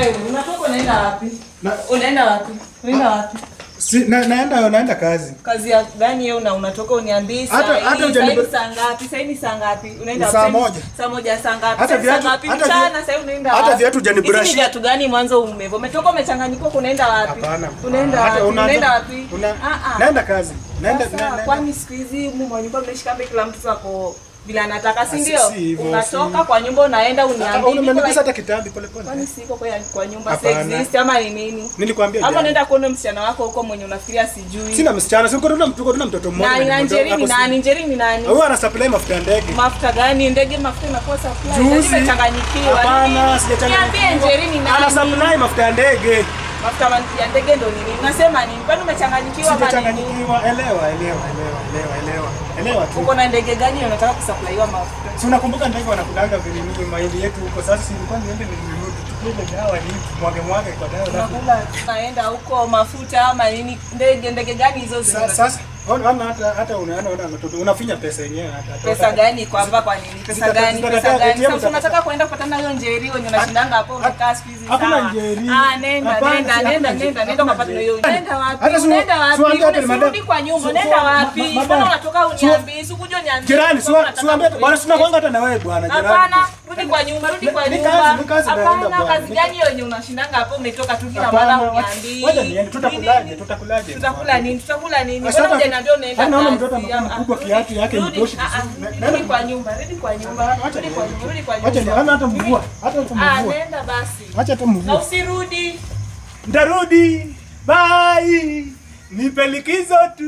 wewe unatoka unaenda wapi? Unaenda wapi? Unaenda wapi? Naenda kazi. Kazi ya gani wewe unatoka uniambie saa ngapi? Saa ni saa ngapi? Unaenda wapi? Saa moja saa ngapi? Saa ngapi mchana sasa unaenda wapi? Hata viatu janibrush. Hivi viatu gani mwanzo umetoka umechanganyika unaenda wapi? Unaenda wapi? Naenda kazi. Naenda. Kwani siku hizi mmoja mnashika kila mtu wako bila anataka si ndio? Unatoka kwa nyumba unaenda uniambie. Unamenigusa hata kitambi pole. Kwani siko kwa nyumba exist ama ni nini? Nilikwambia jana. Ama unaenda kuona msichana wako huko mwenye unafikiria sijui. Sina msichana, siko tuna mtoto mmoja. Na Njeri ni nani? Wewe ana supply mafuta ya ndege. Mafuta gani? Ndege mafuta inakuwa supply. Nimechanganyikiwa. Hapana, sijachanganyikiwa. Niambie Njeri ni nani? Ana supply mafuta ya ndege. Mafuta ya ndege ndo nini? Unasema nini? Kwani umechanganyikiwa bali? Sijachanganyikiwa. Elewa tu. Uko na ndege gani unataka kusupplywa mafuta? Si unakumbuka ndege wanakudanga vile nini mahindi yetu huko sasa si nilikuwa niende ninunue tukule dawa ni mwage kwa dawa. Unakula naenda huko mafuta ama nini? Ndege gani hizo zingine? Sasa ona hata unaona mtoto unafinya pesa yenyewe hata. Pesa gani kwa nini? Pesa gani? Sasa unataka kwenda kupatana hiyo Njeri wenye unashindanga hapo unakaa siku hizi. Hakuna Njeri. Nenda ukapata hiyo. Nenda wapi? Nenda wapi? Rudi kwa nyumba. Nenda wapi? Mbona unatoka uniambie? Usikuje uniambie. Jirani, siwaambie bwana tunakwanga hata na wewe bwana jirani. Hapana, rudi kwa nyumba. Hapana, kazi gani hiyo yenye unashindanga hapo umetoka tu kila mara uniambie. Wacha niende tutakulaje? Tutakula nini? Mbona unaniambia unaenda? Naona mtoto mkubwa kiatu yake mtoshi. Rudi kwa nyumba. Wacha niende hata mvua. Nenda basi. Wacha hata mvua. Na usirudi. Ndarudi. Bye. Nipe likizo tu.